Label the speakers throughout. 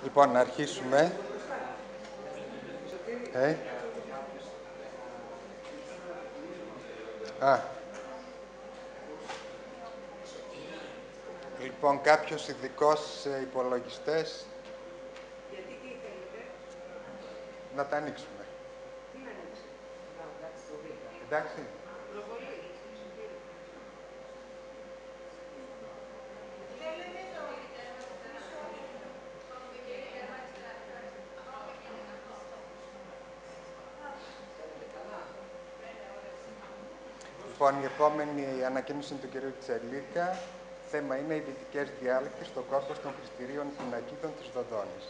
Speaker 1: Λοιπόν, να αρχίσουμε. Λοιπόν, κάποιος ειδικός σε υπολογιστές.
Speaker 2: Γιατί τι θέλετε?
Speaker 1: Να τα ανοίξουμε.
Speaker 2: Τι να ανοίξουμε? Εντάξει, το βρήκα.
Speaker 1: Εντάξει.
Speaker 2: Προβολή.
Speaker 1: Λοιπόν, η επόμενη ανακοίνωση του κ. Τσελίκα. Θέμα είναι οι δυτικές διάλεκτοι στο κόρπος των χρηστηρίων πινακίδων της Δοδόνης.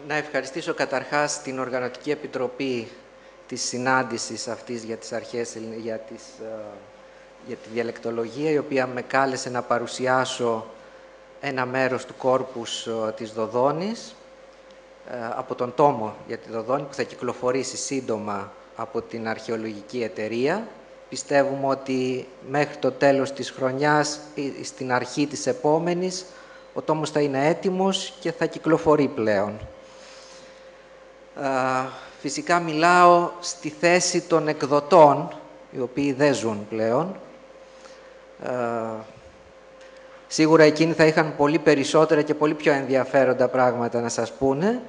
Speaker 3: Να ευχαριστήσω καταρχάς την Οργανωτική Επιτροπή της συνάντησης αυτής για τις αρχές, για τη διαλεκτολογία, η οποία με κάλεσε να παρουσιάσω ένα μέρος του κόρπους της Δοδόνης, από τον τόμο για τη Δοδόνη, που θα κυκλοφορήσει σύντομα από την Αρχαιολογική Εταιρεία. Πιστεύουμε ότι μέχρι το τέλος της χρονιάς ή στην αρχή της επόμενης ο τόμος θα είναι έτοιμος και θα κυκλοφορεί πλέον. Φυσικά μιλάω στη θέση των εκδοτών, οι οποίοι δεν ζουν πλέον. Σίγουρα εκείνοι θα είχαν πολύ περισσότερα και πολύ πιο ενδιαφέροντα πράγματα να σας πούνε.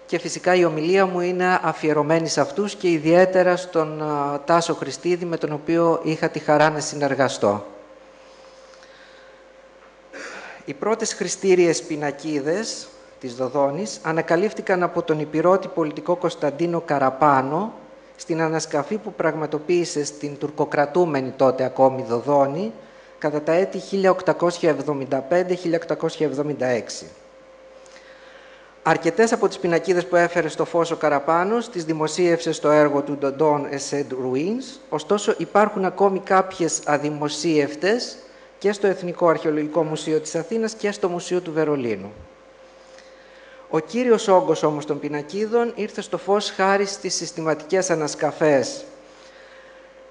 Speaker 3: Και φυσικά η ομιλία μου είναι αφιερωμένη σε αυτούς και ιδιαίτερα στον Τάσο Χριστίδη, με τον οποίο είχα τη χαρά να συνεργαστώ. Οι πρώτες χρηστήριες πινακίδες της Δοδόνης ανακαλύφθηκαν από τον Ηπειρώτη πολιτικό Κωνσταντίνο Καραπάνο στην ανασκαφή που πραγματοποίησε στην τουρκοκρατούμενη τότε ακόμη Δοδόνη κατά τα έτη 1875-1876. Αρκετές από τις πινακίδες που έφερε στο φως ο Καραπάνος τις δημοσίευσε στο έργο του Dodon Essai Ruins, ωστόσο υπάρχουν ακόμη κάποιες αδημοσίευτες και στο Εθνικό Αρχαιολογικό Μουσείο της Αθήνας και στο Μουσείο του Βερολίνου. Ο κύριος όγκος όμως των πινακίδων ήρθε στο φως χάρη στις συστηματικές ανασκαφές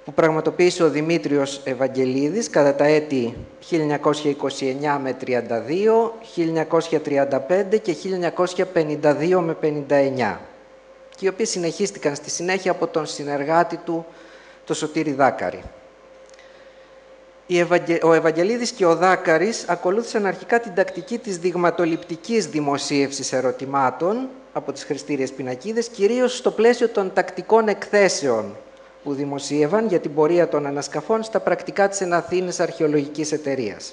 Speaker 3: που πραγματοποίησε ο Δημήτριος Ευαγγελίδης κατά τα έτη 1929 με 32, 1935 και 1952 με 59, και οι οποίες συνεχίστηκαν στη συνέχεια από τον συνεργάτη του, τον Σωτήρη Δάκαρη. Ο Ευαγγελίδης και ο Δάκαρης ακολούθησαν αρχικά την τακτική της δειγματοληπτικής δημοσίευσης ερωτημάτων από τις χρηστήριες πινακίδες, κυρίως στο πλαίσιο των τακτικών εκθέσεων που δημοσίευαν για την πορεία των ανασκαφών στα πρακτικά της Εναθήνης Αρχαιολογικής Εταιρείας.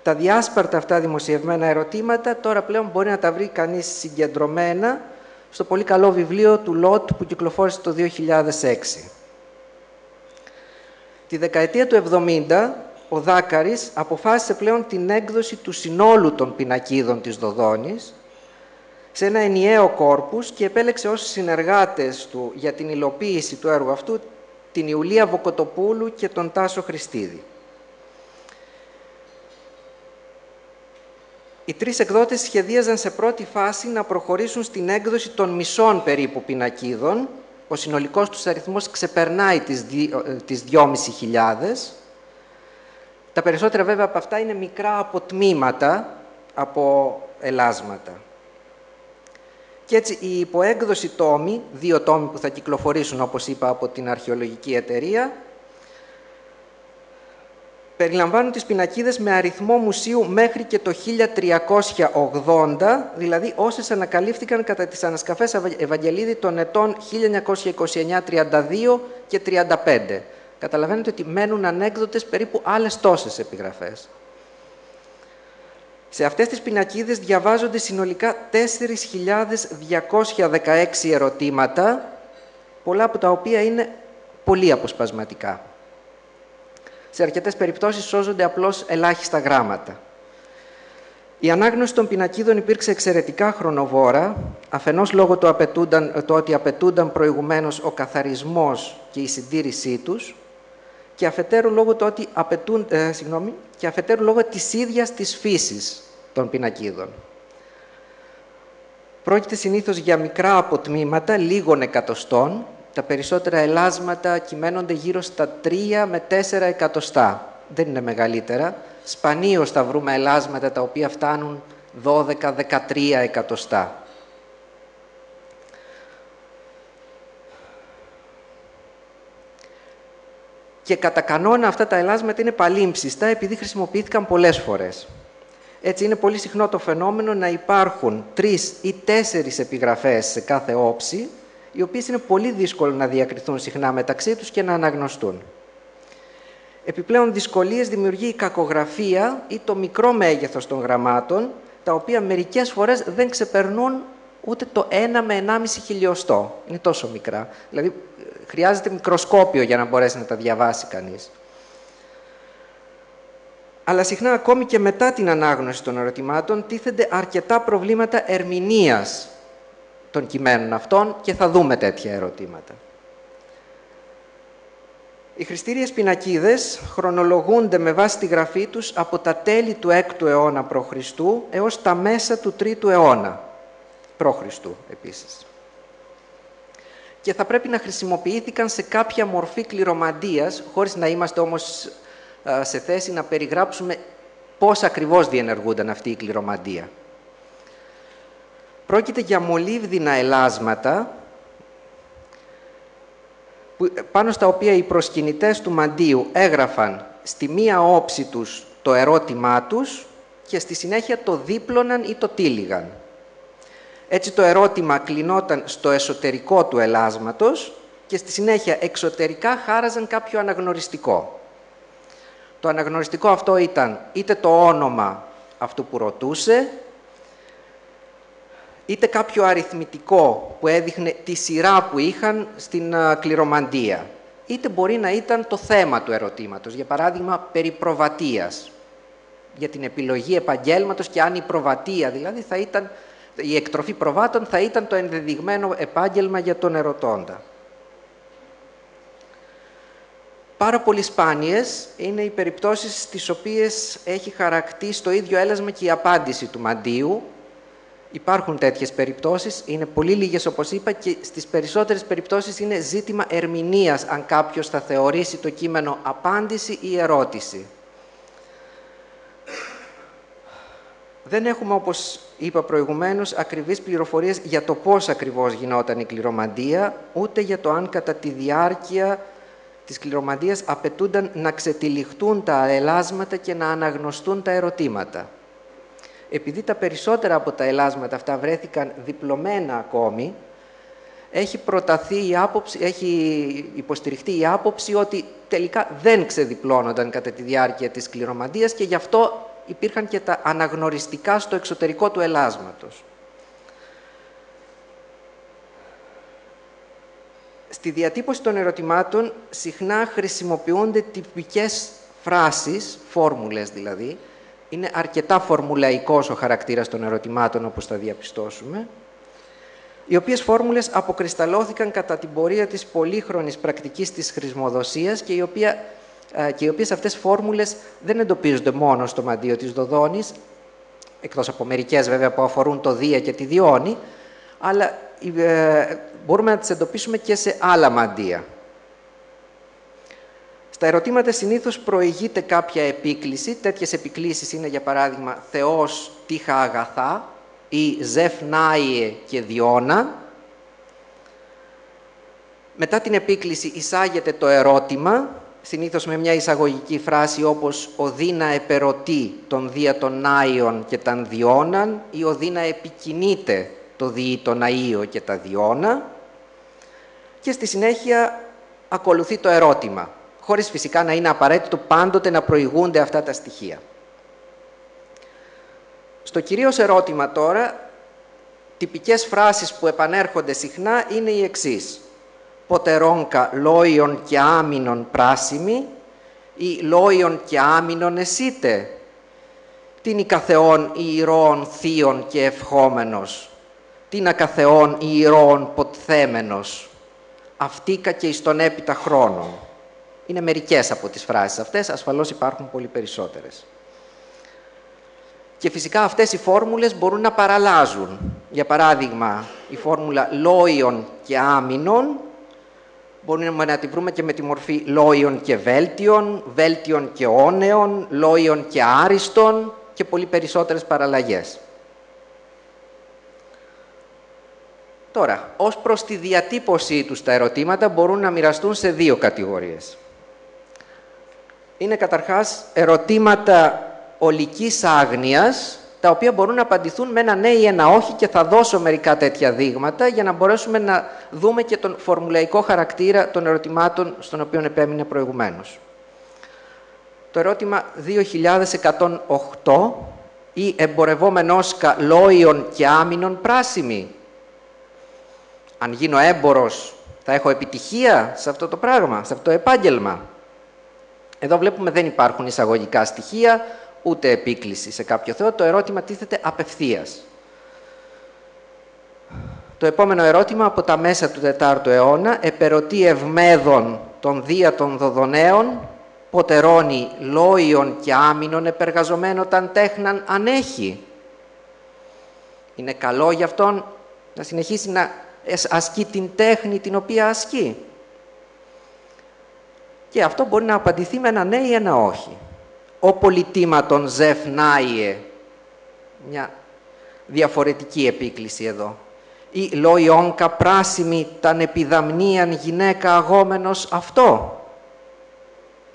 Speaker 3: Τα διάσπαρτα αυτά δημοσιευμένα ερωτήματα τώρα πλέον μπορεί να τα βρει κανείς συγκεντρωμένα στο πολύ καλό βιβλίο του Λότ που κυκλοφόρησε το 2006. Τη δεκαετία του 70, ο Δάκαρης αποφάσισε πλέον την έκδοση του συνόλου των πινακίδων της Δοδόνης σε ένα ενιαίο κόρπους και επέλεξε ως συνεργάτες του για την υλοποίηση του έργου αυτού την Ιουλία Βοκοτοπούλου και τον Τάσο Χριστίδη. Οι τρεις εκδότες σχεδίαζαν σε πρώτη φάση να προχωρήσουν στην έκδοση των μισών περίπου πινακίδων. Ο συνολικός τους αριθμός ξεπερνάει τις 2.500. Τα περισσότερα βέβαια από αυτά είναι μικρά αποτμήματα από ελάσματα. Και έτσι η υποέκδοση τόμοι, 2 τόμοι που θα κυκλοφορήσουν όπως είπα από την Αρχαιολογική Εταιρεία, περιλαμβάνουν τις πινακίδες με αριθμό μουσείου μέχρι και το 1380, δηλαδή όσες ανακαλύφθηκαν κατά τις ανασκαφές Ευαγγελίδη των ετών 1929, 32 και 35. Καταλαβαίνετε ότι μένουν ανέκδοτες περίπου άλλες τόσες επιγραφές. Σε αυτές τις πινακίδες διαβάζονται συνολικά 4.216 ερωτήματα, πολλά από τα οποία είναι πολύ αποσπασματικά. Σε αρκετές περιπτώσεις σώζονται απλώς ελάχιστα γράμματα. Η ανάγνωση των πινακίδων υπήρξε εξαιρετικά χρονοβόρα, αφενός λόγω του ότι απαιτούνταν προηγουμένως ο καθαρισμός και η συντήρησή τους, και αφετέρου λόγω της ίδιας της φύσης των πινακίδων. Πρόκειται συνήθως για μικρά αποτμήματα λίγων εκατοστών, Τα περισσότερα ελάσματα κυμαίνονται γύρω στα 3 με 4 εκατοστά. Δεν είναι μεγαλύτερα. Σπανίως θα βρούμε ελάσματα τα οποία φτάνουν 12-13 εκατοστά. Και κατά κανόνα αυτά τα ελάσματα είναι παλίμψιστα επειδή χρησιμοποιήθηκαν πολλές φορές. Έτσι είναι πολύ συχνό το φαινόμενο να υπάρχουν 3 ή 4 επιγραφές σε κάθε όψη, οι οποίες είναι πολύ δύσκολο να διακριθούν συχνά μεταξύ τους και να αναγνωστούν. Επιπλέον δυσκολίες δημιουργεί η κακογραφία ή το μικρό μέγεθος των γραμμάτων, τα οποία μερικές φορές δεν ξεπερνούν ούτε το 1 με 1,5 χιλιοστό. Είναι τόσο μικρά. Δηλαδή χρειάζεται μικροσκόπιο για να μπορέσει να τα διαβάσει κανείς. Αλλά συχνά ακόμη και μετά την ανάγνωση των ερωτημάτων τίθενται αρκετά προβλήματα ερμηνείας των κειμένων αυτών και θα δούμε τέτοια ερωτήματα. Οι χρηστήριες πινακίδες χρονολογούνται με βάση τη γραφή τους από τα τέλη του 6ου αιώνα π.Χ. έως τα μέσα του 3ου αιώνα π.Χ. επίσης. Και θα πρέπει να χρησιμοποιήθηκαν σε κάποια μορφή κληρομαντίας, χωρίς να είμαστε όμως σε θέση να περιγράψουμε πώς ακριβώς διενεργούνταν αυτή η κληρομαντία. Πρόκειται για μολύβδινα ελάσματα, πάνω στα οποία οι προσκυνητές του μαντίου έγραφαν στη μία όψη τους το ερώτημά τους και στη συνέχεια το δίπλωναν ή το τύλιγαν. Έτσι το ερώτημα κλεινόταν στο εσωτερικό του ελάσματος και στη συνέχεια εξωτερικά χάραζαν κάποιο αναγνωριστικό. Το αναγνωριστικό αυτό ήταν είτε το όνομα αυτού που ρωτούσε, είτε κάποιο αριθμητικό που έδειχνε τη σειρά που είχαν στην κληρομαντία, είτε μπορεί να ήταν το θέμα του ερωτήματος, για παράδειγμα περί προβατείας, για την επιλογή επαγγέλματος και αν η προβατεία, δηλαδή θα ήταν, η εκτροφή προβάτων θα ήταν το ενδεδειγμένο επάγγελμα για τον ερωτώντα. Πάρα πολύ σπάνιες είναι οι περιπτώσεις στις οποίες έχει χαρακτεί στο ίδιο έλασμα και η απάντηση του μαντίου. Υπάρχουν τέτοιες περιπτώσεις, είναι πολύ λίγες όπως είπα και στις περισσότερες περιπτώσεις είναι ζήτημα ερμηνείας αν κάποιος θα θεωρήσει το κείμενο απάντηση ή ερώτηση. Δεν έχουμε, όπως είπα προηγουμένως, ακριβείς πληροφορίες για το πώς ακριβώς γινόταν η κληρομαντία, ούτε για το αν κατά τη διάρκεια της κληρομαντίας απαιτούνταν να ξετυλιχτούν τα ελάσματα και να αναγνωστούν τα ερωτήματα. Επειδή τα περισσότερα από τα ελάσματα αυτά βρέθηκαν διπλωμένα ακόμη, έχει υποστηριχτεί η άποψη ότι τελικά δεν ξεδιπλώνονταν κατά τη διάρκεια της κληρομαντίας και γι' αυτό υπήρχαν και τα αναγνωριστικά στο εξωτερικό του ελάσματος. Στη διατύπωση των ερωτημάτων συχνά χρησιμοποιούνται τυπικές φράσεις, φόρμουλες δηλαδή. Είναι αρκετά φορμουλαϊκός ο χαρακτήρας των ερωτημάτων, όπως θα διαπιστώσουμε, οι οποίες φόρμουλες αποκρισταλώθηκαν κατά την πορεία της πολύχρονης πρακτικής της χρησμοδοσίας και οι οποίες αυτές φόρμουλες δεν εντοπίζονται μόνο στο μαντίο της Δοδόνης, εκτός από μερικές βέβαια που αφορούν το Δία και τη Διόνη, αλλά μπορούμε να τις εντοπίσουμε και σε άλλα μαντία. Στα ερωτήματα συνήθως προηγείται κάποια επίκληση. Τέτοιες επικλήσεις είναι, για παράδειγμα, «Θεός τύχα αγαθά» ή «Ζεφ νάιε και Διώνα». Μετά την επίκληση εισάγεται το ερώτημα, συνήθως με μια εισαγωγική φράση όπως «Ο Δίνα επερωτεί τον Δία των Νάιων και τον Διώναν» ή «Ο Δίνα επικοινείται το Δί τον Αΐο και τα Διώνα». Και στη συνέχεια ακολουθεί το ερώτημα, χωρίς φυσικά να είναι απαραίτητο πάντοτε να προηγούνται αυτά τα στοιχεία. Στο κυρίως ερώτημα τώρα, τυπικές φράσεις που επανέρχονται συχνά είναι οι εξής. «Ποτερόνκα λόγιον και άμυνον πράσιμη» ή «Λόγιον και άμυνον εσύτε». «Την η καθεών ιερών θείων και ευχόμενος». «Την ακαθεών ιερών ποτθέμενος». «Αυτήκα και εις τον έπειτα χρόνων». Είναι μερικές από τις φράσεις αυτές, ασφαλώς υπάρχουν πολύ περισσότερες. Και φυσικά αυτές οι φόρμουλες μπορούν να παραλλάζουν. Για παράδειγμα, η φόρμουλα «λόγιον και άμυνον» Μπορούμε να τη βρούμε και με τη μορφή λόγιον και βέλτιον, βέλτιον και όνεον, λόγιον και άριστον και πολύ περισσότερες παραλλαγές. Τώρα, ως προς τη διατύπωσή τους τα ερωτήματα μπορούν να μοιραστούν σε δύο κατηγορίες. Είναι καταρχάς ερωτήματα ολικής άγνοιας, τα οποία μπορούν να απαντηθούν με ένα ναι ή ένα όχι και θα δώσω μερικά τέτοια δείγματα για να μπορέσουμε να δούμε και τον φορμουλαϊκό χαρακτήρα των ερωτημάτων στον οποίο επέμεινε προηγουμένως. Το ερώτημα 2108 ή εμπορευόμενόσκα λόγιον και άμυνον πράσιμη. Αν γίνω έμπορος θα έχω επιτυχία σε αυτό το πράγμα, σε αυτό το επάγγελμα. Εδώ βλέπουμε δεν υπάρχουν εισαγωγικά στοιχεία, ούτε επίκληση σε κάποιο Θεό. Το ερώτημα τίθεται απευθείας. Το επόμενο ερώτημα από τα μέσα του 4ου αιώνα, επερωτή ευμέδων των δία των δοδονέων, ποτερώνει λόγιον και άμυνον επεργαζομένο ταν τέχναν ανέχει. Είναι καλό για αυτόν να συνεχίσει να ασκεί την τέχνη την οποία ασκεί. Και αυτό μπορεί να απαντηθεί με ένα ναι ή ένα όχι. Ο πολιτήματον ζεφνάιε, μια διαφορετική επίκληση εδώ. Ή λοϊόνκα πράσιμη ταν επιδαμνίαν γυναίκα αγόμενος αυτό.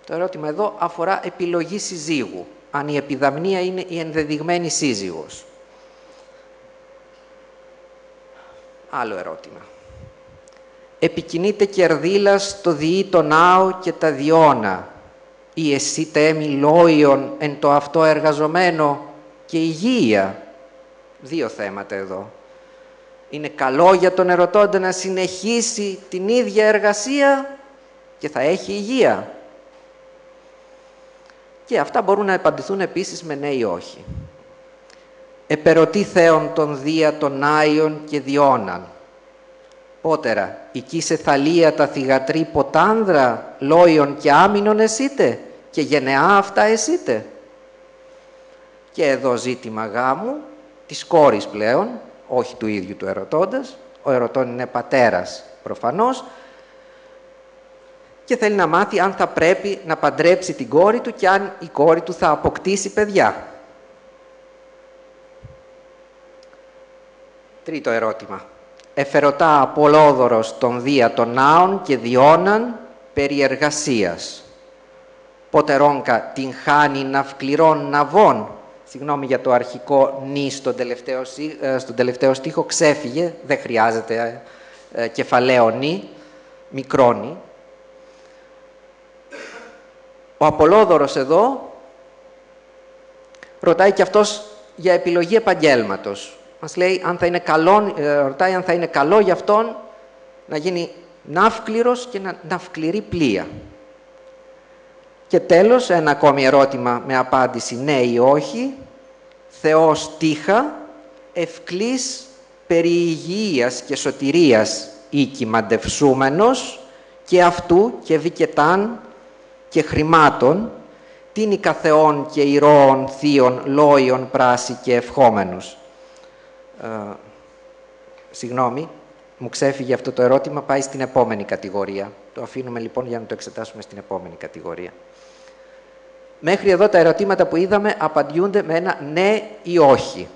Speaker 3: Το ερώτημα εδώ αφορά επιλογή συζύγου. Αν η επιδαμνία είναι η ενδεδειγμένη σύζυγος. Άλλο ερώτημα. Επικινείται κερδίλας το διή το νάο και τα διώνα. Ή εσύ τέμι λόγιον εν το αυτό εργαζομένο και υγεία. Δύο θέματα εδώ. Είναι καλό για τον ερωτώντα να συνεχίσει την ίδια εργασία και θα έχει υγεία. Και αυτά μπορούν να απαντηθούν επίσης με ναι ή όχι. Επερωτή θέων των δία των άιων και διώναν. Πότερα, εκεί σε θαλία τα θυγατρή ποτάνδρα, λόγιον και άμυνον εσείτε και γενεά αυτά εσείτε. Και εδώ ζήτημα γάμου, της κόρης πλέον, όχι του ίδιου του ερωτώντας. Ο ερωτών είναι πατέρας προφανώς και θέλει να μάθει αν θα πρέπει να παντρέψει την κόρη του και αν η κόρη του θα αποκτήσει παιδιά. Τρίτο ερώτημα. Εφερωτά Απολόδωρος των δία των νάων και διώναν περί εργασίας. Ποτερόνκα την χάνει ναυκληρών ναβών. Συγγνώμη για το αρχικό νη στον τελευταίο στίχο, ξέφυγε, δεν χρειάζεται κεφαλαίο νη, μικρό νη. Ο Απολόδωρος εδώ ρωτάει και αυτός για επιλογή επαγγέλματος. Μας λέει, ρωτάει αν θα είναι καλό για αυτόν να γίνει ναύκληρος και να ναυκληρεί πλοία. Και τέλος, ένα ακόμη ερώτημα με απάντηση ναι ή όχι. Θεός τύχα, ευκλής περί υγείας και σωτηρίας ή κυμαντευσούμενος και αυτού και βικετάν και χρημάτων, τίνη καθεών και ηρώων θείων λόγιων πράσι και ευχόμενους. Συγγνώμη, μου ξέφυγε αυτό το ερώτημα, πάει στην επόμενη κατηγορία. Το αφήνουμε λοιπόν για να το εξετάσουμε στην επόμενη κατηγορία. Μέχρι εδώ τα ερωτήματα που είδαμε απαντιούνται με ένα ναι ή όχι.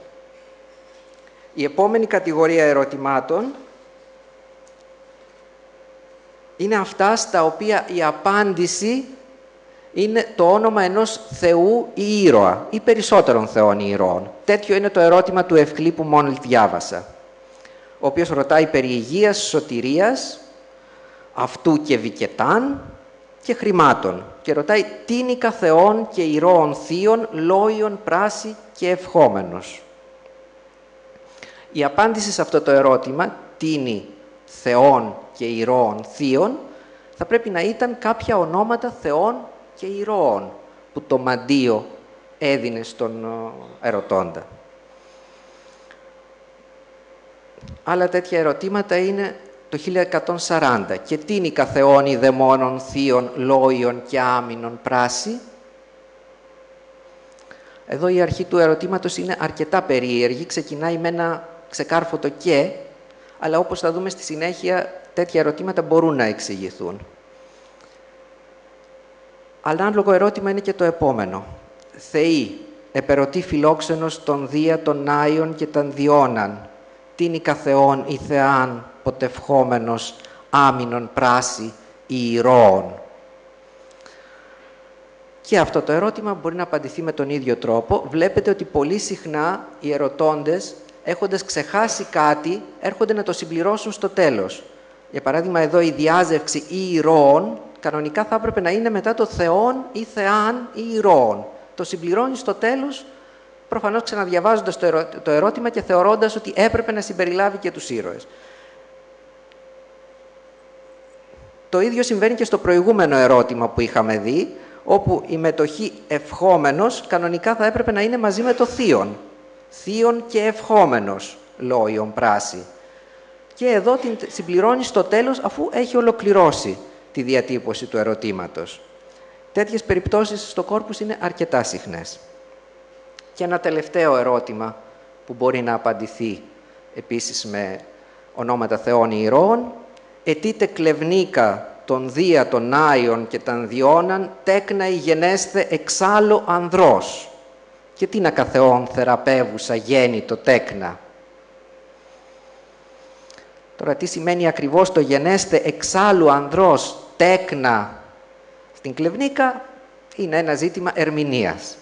Speaker 3: Η επόμενη κατηγορία ερωτημάτων είναι αυτά στα οποία η απάντηση είναι το όνομα ενός θεού ή ήρωα ή περισσότερων θεών ή ηρώων. Τέτοιο είναι το ερώτημα του Ευκλή που μόλις διάβασα, ο οποίος ρωτάει περί υγείας, σωτηρίας, αυτού και βικετάν και χρημάτων και ρωτάει τίνικα θεών και ηρώων θείων, λόγιων πράσι και ευχόμενος. Η απάντηση σε αυτό το ερώτημα, τίνι θεών και ηρώων θείων, θα πρέπει να ήταν κάποια ονόματα θεών και ηρώων που το μαντίο έδινε στον ερωτώντα. Άλλα τέτοια ερωτήματα είναι το 1140. Και τίνικα θεών ή δαιμόνων θείων, λόγιων και άμυνων πράσι. Εδώ η αρχή του ερωτήματος είναι αρκετά περίεργη. Ξεκινάει με ένα ξεκάρφωτο και, αλλά όπως θα δούμε στη συνέχεια, τέτοια ερωτήματα μπορούν να εξηγηθούν. Ανάλογο ερώτημα είναι και το επόμενο. Θεοί, επερωτή φιλόξενος των Δία των Άιων και των Διώναν, τίνη καθεών ή θεάν ποτευχόμενος άμυνον πράσι ή ηρώων. Και αυτό το ερώτημα μπορεί να απαντηθεί με τον ίδιο τρόπο. Βλέπετε ότι πολύ συχνά οι ερωτώντες, έχοντας ξεχάσει κάτι, έρχονται να το συμπληρώσουν στο τέλος. Για παράδειγμα, εδώ η διάζευξη ή ηρώων, κανονικά θα έπρεπε να είναι μετά το θεόν ή θεάν ή ηρώων. Το συμπληρώνει στο τέλος, προφανώς ξαναδιαβάζοντας το ερώτημα και θεωρώντας ότι έπρεπε να συμπεριλάβει και τους ήρωες. Το ίδιο συμβαίνει και στο προηγούμενο ερώτημα που είχαμε δει, όπου η μετοχή ευχόμενος κανονικά θα έπρεπε να είναι μαζί με το θείον. Θείον και ευχόμενος, λόγιον πράσι. Και εδώ την συμπληρώνει στο τέλος, αφού έχει ολοκληρώσει τη διατύπωση του ερωτήματος. Τέτοιες περιπτώσεις στο κόρπους είναι αρκετά συχνές. Και ένα τελευταίο ερώτημα που μπορεί να απαντηθεί επίσης με ονόματα θεών ή ηρώων. «Ετείτε κλευνίκα των Δία των Άιων και των Διώναν τέκνα η γενέσθε εξάλλου ανδρός». Και τι να καθεών θεραπεύουσα γέννητο τέκνα. Τώρα τι σημαίνει ακριβώς το γενέσθε εξάλλου ανδρός τέκνα στην κλευνίκα είναι ένα ζήτημα ερμηνείας.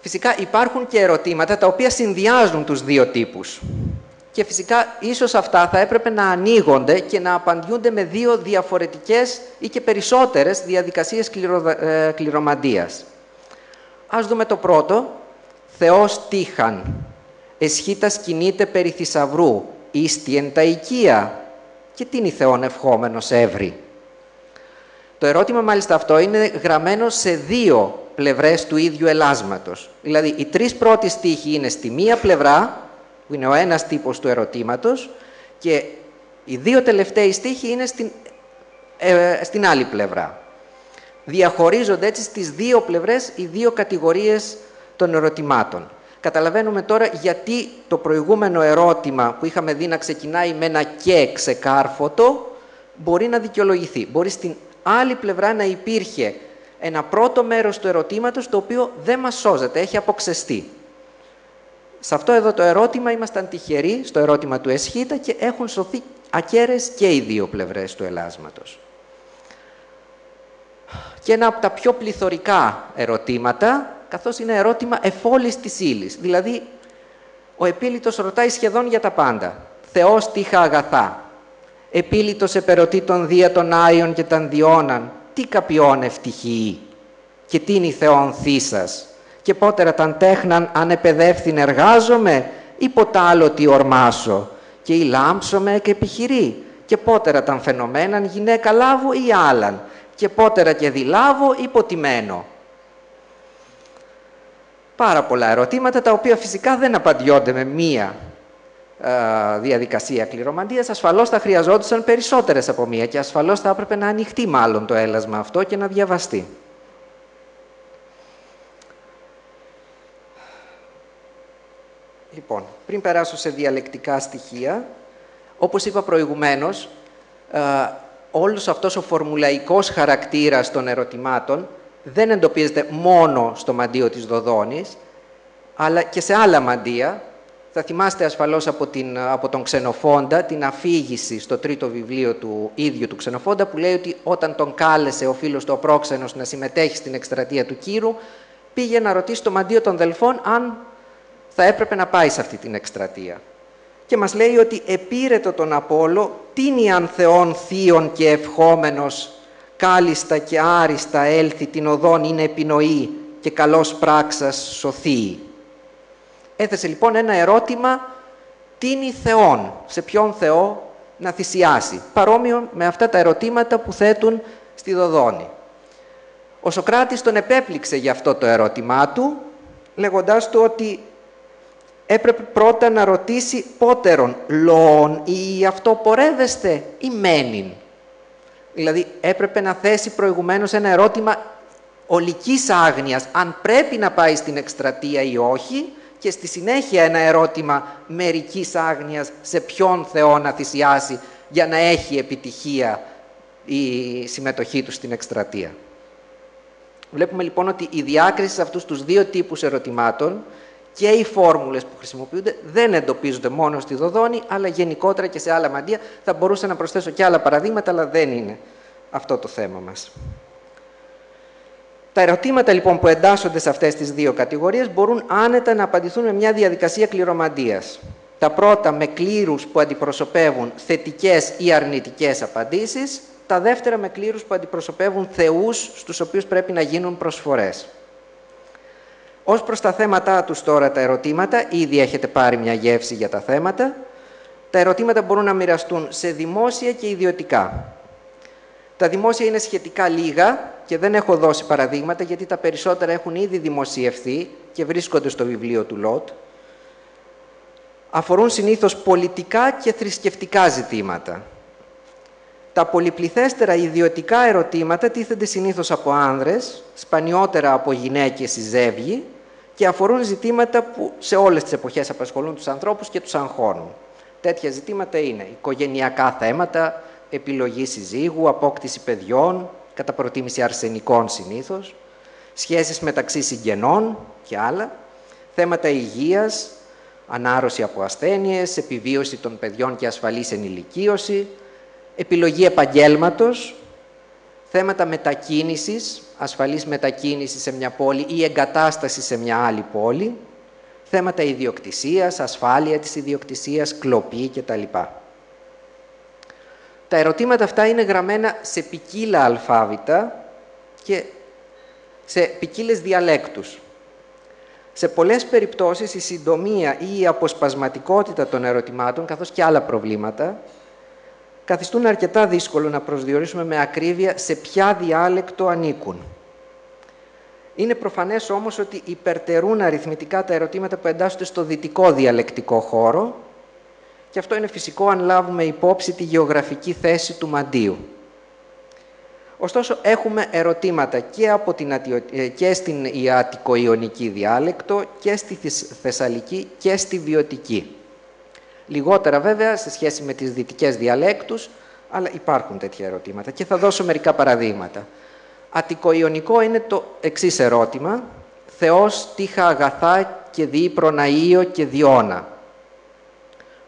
Speaker 3: Φυσικά υπάρχουν και ερωτήματα τα οποία συνδυάζουν τους δύο τύπους. Και φυσικά ίσως αυτά θα έπρεπε να ανοίγονται και να απαντιούνται με δύο διαφορετικές ή και περισσότερες διαδικασίες κληρομαντίας. Ας δούμε το πρώτο. Θεός τύχαν, εσχήτας κινείται περί θησαυρού, ίστη εν τα οικία. Και τι είναι η θεόν ευχόμενος εύρη. Το ερώτημα μάλιστα αυτό είναι γραμμένο σε δύο πλευρές του ίδιου ελάσματος. Δηλαδή, οι τρεις πρώτοι στίχοι είναι στη μία πλευρά, που είναι ο ένας τύπος του ερωτήματος, και οι δύο τελευταίοι στίχοι είναι στην άλλη πλευρά. Διαχωρίζονται έτσι στις δύο πλευρές οι δύο κατηγορίες των ερωτημάτων. Καταλαβαίνουμε τώρα γιατί το προηγούμενο ερώτημα που είχαμε δει να ξεκινάει με ένα «και» ξεκάρφωτο μπορεί να δικαιολογηθεί. Μπορεί στην άλλη πλευρά να υπήρχε ένα πρώτο μέρος του ερωτήματος το οποίο δεν μας σώζεται, έχει αποξεστεί. Σε αυτό εδώ το ερώτημα ήμασταν τυχεροί, στο ερώτημα του Εσχήτα, και έχουν σωθεί ακέραιες και οι δύο πλευρές του ελάσματος. Και ένα από τα πιο πληθωρικά ερωτήματα, καθώς είναι ερώτημα εφόλης της ύλης. Δηλαδή, ο επίλυτος ρωτάει σχεδόν για τα πάντα. Θεός τύχα αγαθά. Επίλυτος επερωτή των Δία των Άιων και των Διώναν. Τι καπιών ευτυχεί. Και τι είναι η Θεόν θύσας. Και πότερα ταν τέχναν αν επεδεύθην εργάζομαι ή ποτά άλλο τι ορμάσω. Και ή λάμψομαι και επιχειρεί. Και πότερα ταν φαινομέναν γυναίκα λάβω ή άλλαν. Και πότερα και δηλάβω ή ποτιμένο. Πάρα πολλά ερωτήματα, τα οποία φυσικά δεν απαντιόνται με μία διαδικασία κληρομαντίας. Ασφαλώς θα χρειαζόντουσαν περισσότερες από μία και ασφαλώς θα έπρεπε να ανοιχτεί μάλλον το έλασμα αυτό και να διαβαστεί. Λοιπόν, πριν περάσω σε διαλεκτικά στοιχεία, όπως είπα προηγουμένως, όλος αυτός ο φορμουλαϊκός χαρακτήρας των ερωτημάτων δεν εντοπίζεται μόνο στο μαντίο της Δοδόνης, αλλά και σε άλλα μαντία. Θα θυμάστε ασφαλώς από τον Ξενοφόντα την αφήγηση στο τρίτο βιβλίο του ίδιου του Ξενοφόντα, που λέει ότι όταν τον κάλεσε ο φίλος του ο Πρόξενος να συμμετέχει στην εκστρατεία του Κύρου, πήγε να ρωτήσει το μαντίο των Δελφών αν θα έπρεπε να πάει σε αυτή την εκστρατεία. Και μας λέει ότι επήρετο τον Απόλλω, τίνι αν Θεόν θείον και ευχόμενος, κάλιστα και άριστα έλθει την οδόν είναι επινοή και καλός πράξας σωθεί. Έθεσε λοιπόν ένα ερώτημα, τίνι Θεόν, σε ποιον Θεό να θυσιάσει, παρόμοιο με αυτά τα ερωτήματα που θέτουν στη Δοδόνη. Ο Σωκράτης τον επέπληξε για αυτό το ερώτημά του, λέγοντάς του ότι έπρεπε πρώτα να ρωτήσει πότερον, λόον ή αυτό πορεύεστε ή μένειν. Δηλαδή έπρεπε να θέσει προηγουμένως ένα ερώτημα ολικής άγνοιας, αν πρέπει να πάει στην εκστρατεία ή όχι, και στη συνέχεια ένα ερώτημα μερικής άγνοιας σε ποιον Θεό να θυσιάσει για να έχει επιτυχία η συμμετοχή του στην εκστρατεία. Βλέπουμε λοιπόν ότι η διάκριση σε αυτούς τους δύο τύπους ερωτημάτων και οι φόρμουλες που χρησιμοποιούνται δεν εντοπίζονται μόνο στη Δοδόνη, αλλά γενικότερα και σε άλλα μαντεία. Θα μπορούσα να προσθέσω και άλλα παραδείγματα, αλλά δεν είναι αυτό το θέμα μας. Τα ερωτήματα λοιπόν που εντάσσονται σε αυτές τις δύο κατηγορίες μπορούν άνετα να απαντηθούν με μια διαδικασία κληρομαντίας. Τα πρώτα με κλήρους που αντιπροσωπεύουν θετικές ή αρνητικές απαντήσεις, τα δεύτερα με κλήρους που αντιπροσωπεύουν θεούς στους οποίους πρέπει να γίνουν προσφορές. Ως προς τα θέματα τους τώρα τα ερωτήματα, ήδη έχετε πάρει μια γεύση για τα θέματα. Τα ερωτήματα μπορούν να μοιραστούν σε δημόσια και ιδιωτικά. Τα δημόσια είναι σχετικά λίγα και δεν έχω δώσει παραδείγματα γιατί τα περισσότερα έχουν ήδη δημοσιευθεί και βρίσκονται στο βιβλίο του Λότ. Αφορούν συνήθως πολιτικά και θρησκευτικά ζητήματα. Τα πολυπληθέστερα ιδιωτικά ερωτήματα τίθενται συνήθως από άνδρες, σπανιότερα από γυναίκες ή ζεύγοι και αφορούν ζητήματα που σε όλες τις εποχές απασχολούν τους ανθρώπους και τους αγχώνουν. Τέτοια ζητήματα είναι οικογενειακά θέματα, επιλογή συζύγου, απόκτηση παιδιών, κατά προτίμηση αρσενικών συνήθως, σχέσεις μεταξύ συγγενών και άλλα, θέματα υγείας, ανάρρωση από ασθένειες, επιβίωση των παιδιών και ασφαλής ενηλικίωση, επιλογή επαγγέλματος, θέματα μετακίνησης, ασφαλής μετακίνηση σε μια πόλη ή εγκατάσταση σε μια άλλη πόλη, θέματα ιδιοκτησίας, ασφάλεια της ιδιοκτησίας, κλοπή κτλ. Τα ερωτήματα αυτά είναι γραμμένα σε ποικίλα αλφάβητα και σε ποικίλες διαλέκτους. Σε πολλές περιπτώσεις η συντομία ή η αποσπασματικότητα των ερωτημάτων, καθώς και άλλα προβλήματα, καθιστούν αρκετά δύσκολο να προσδιορίσουμε με ακρίβεια σε ποια διάλεκτο ανήκουν. Είναι προφανές όμως ότι υπερτερούν αριθμητικά τα ερωτήματα που εντάσσονται στο δυτικό διαλεκτικό χώρο και αυτό είναι φυσικό αν λάβουμε υπόψη τη γεωγραφική θέση του μαντείου. Ωστόσο, έχουμε ερωτήματα και στην Αττικο-Ιωνική διάλεκτο και στη Θεσσαλική και στη Βιωτική. Λιγότερα βέβαια σε σχέση με τις δυτικές διαλέκτους, αλλά υπάρχουν τέτοια ερωτήματα και θα δώσω μερικά παραδείγματα. Αττικο-Ιωνικό είναι το εξής ερώτημα. Θεός τύχα αγαθά και διεί προναΐο και διώνα.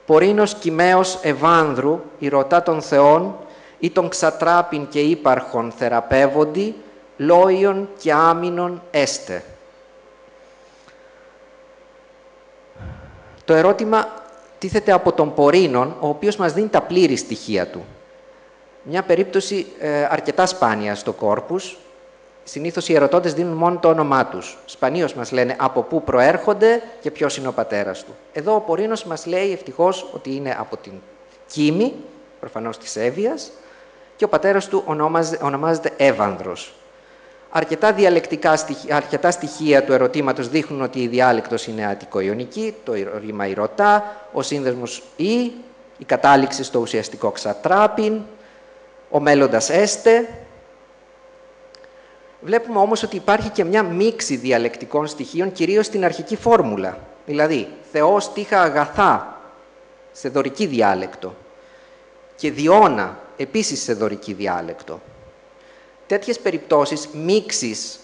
Speaker 3: Πορίνος κοιμαίος Ευάνδρου, ηρωτά των θεών, ή των ξατράπιν και ύπαρχων θεραπεύοντι, λόγιον και άμυνον έστε. Το ερώτημα τίθεται από τον Πορίνον, ο οποίος μας δίνει τα πλήρη στοιχεία του. Μια περίπτωση αρκετά σπάνια στο κόρπους. Συνήθως οι ερωτώντες δίνουν μόνο το όνομά τους. Σπανίως μας λένε από πού προέρχονται και ποιος είναι ο πατέρας του. Εδώ ο Πορίνος μας λέει ευτυχώς ότι είναι από την Κίμη, προφανώς της Εύβοιας, και ο πατέρας του ονομάζεται Εύανδρος. Αρκετά στοιχεία του ερωτήματος δείχνουν ότι η διάλεκτος είναι Αττικο-Ιωνική, το ρήμα ηρωτά, ο σύνδεσμος η κατάληξη στο ουσιαστικό ξατράπιν, ο μέλλοντας έστε. Βλέπουμε όμως ότι υπάρχει και μια μίξη διαλεκτικών στοιχείων, κυρίως στην αρχική φόρμουλα. Δηλαδή, Θεός τύχα αγαθά, σε δωρική διάλεκτο, και διώνα, επίσης σε δωρική διάλεκτο. Τέτοιες περιπτώσεις μίξης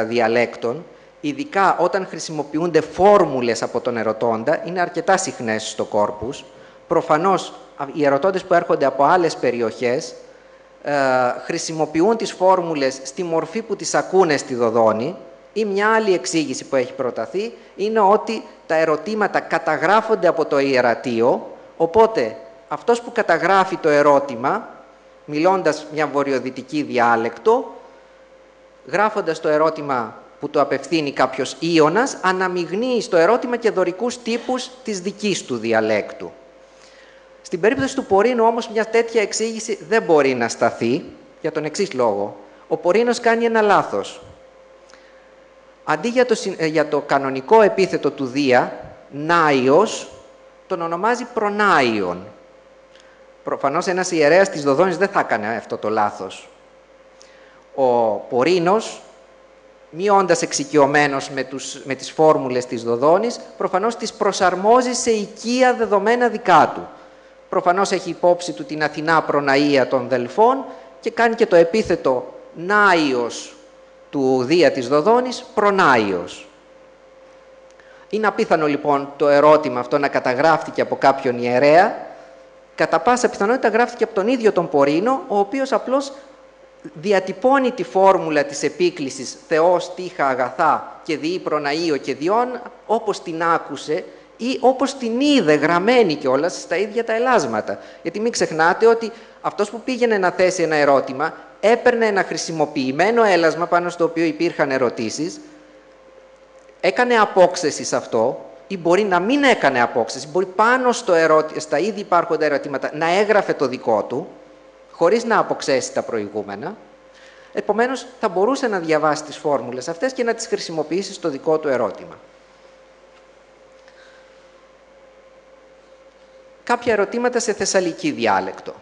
Speaker 3: διαλέκτων, ειδικά όταν χρησιμοποιούνται φόρμουλες από τον ερωτώντα, είναι αρκετά συχνές στο κόρπους. Προφανώς, οι ερωτώντες που έρχονται από άλλες περιοχές χρησιμοποιούν τις φόρμουλες στη μορφή που τις ακούνε στη Δοδόνη, ή μια άλλη εξήγηση που έχει προταθεί είναι ότι τα ερωτήματα καταγράφονται από το ιερατείο, οπότε αυτός που καταγράφει το ερώτημα, μιλώντας μια βορειοδυτική διάλεκτο, γράφοντας το ερώτημα που το απευθύνει κάποιος Ίωνας, αναμειγνύει στο ερώτημα και δωρικούς τύπους της δικής του διαλέκτου. Στην περίπτωση του Πορίνου όμως μια τέτοια εξήγηση δεν μπορεί να σταθεί για τον εξής λόγο. Ο Πορίνος κάνει ένα λάθος. Αντί για το κανονικό επίθετο του Δία, Νάιος, τον ονομάζει Προνάιον. Προφανώς ένας ιερέας της Δοδόνης δεν θα έκανε αυτό το λάθος. Ο Πορίνος μειώντας εξοικειωμένος με τις φόρμουλες της Δοδόνης, προφανώς τις προσαρμόζει σε οικία δεδομένα δικά του. Προφανώς έχει υπόψη του την Αθηνά προναΐα των Δελφών και κάνει και το επίθετο Νάιος του Δία της Δοδόνης, προνάιος. Είναι απίθανο λοιπόν το ερώτημα αυτό να καταγράφτηκε από κάποιον ιερέα. Κατά πάσα πιθανότητα γράφτηκε από τον ίδιο τον Πορίνο, ο οποίος απλώς διατυπώνει τη φόρμουλα της επίκλησης Θεός, τύχα, αγαθά και διή προναΐο και διόν, όπως την άκουσε ή όπως την είδε γραμμένη κιόλας στα ίδια τα ελάσματα. Γιατί μην ξεχνάτε ότι αυτός που πήγαινε να θέσει ένα ερώτημα έπαιρνε ένα χρησιμοποιημένο έλασμα πάνω στο οποίο υπήρχαν ερωτήσεις, έκανε απόξεση σε αυτό ή μπορεί να μην έκανε απόξεση, μπορεί πάνω στα ήδη υπάρχοντα ερωτήματα να έγραφε το δικό του, χωρίς να αποξέσει τα προηγούμενα. Επομένως, θα μπορούσε να διαβάσει τις φόρμουλες αυτές και να τις χρησιμοποιήσει στο δικό του ερώτημα. Κάποια ερωτήματα σε θεσσαλική διάλεκτο.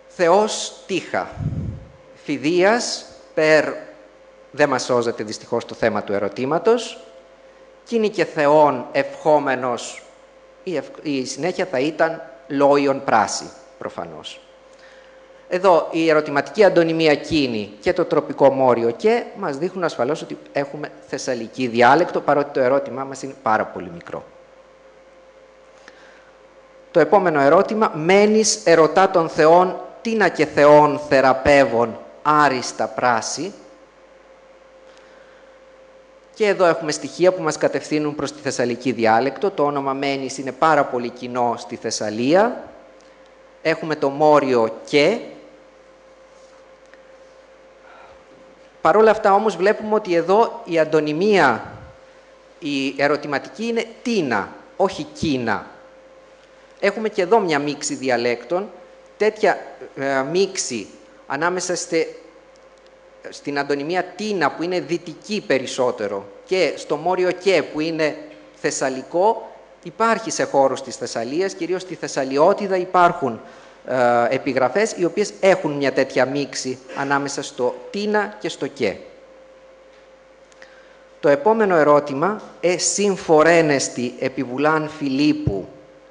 Speaker 3: Θεός τύχα. Φιδίας περ... Δεν μας σώζεται δυστυχώς το θέμα του ερωτήματος. Κι είναι και Θεόν ευχόμενος. Η συνέχεια θα ήταν λόγιον πράση, προφανώς. Εδώ η ερωτηματική αντωνυμία κίνη και το τροπικό μόριο και μας δείχνουν ασφαλώς ότι έχουμε θεσσαλική διάλεκτο, παρότι το ερώτημά μας είναι πάρα πολύ μικρό. Το επόμενο ερώτημα, μένεις ερωτά των Θεών, τίνα και Θεών θεραπεύων άριστα πράση. Και εδώ έχουμε στοιχεία που μας κατευθύνουν προς τη θεσσαλική διάλεκτο. Το όνομα μένεις είναι πάρα πολύ κοινό στη Θεσσαλία. Έχουμε το μόριο και. Παρ' όλα αυτά όμως βλέπουμε ότι εδώ η αντωνυμία, η ερωτηματική είναι τίνα, όχι κίνα. Έχουμε και εδώ μια μίξη διαλέκτων. Τέτοια μίξη ανάμεσα στην αντωνυμία τίνα που είναι δυτική περισσότερο και στο μόριο και που είναι θεσσαλικό υπάρχει σε χώρους της Θεσσαλίας, κυρίως στη Θεσσαλιότιδα υπάρχουν επιγραφές οι οποίες έχουν μια τέτοια μίξη ανάμεσα στο τίνα και στο και. Το επόμενο ερώτημα, συμφορένεστη επιβουλάν Φιλίππου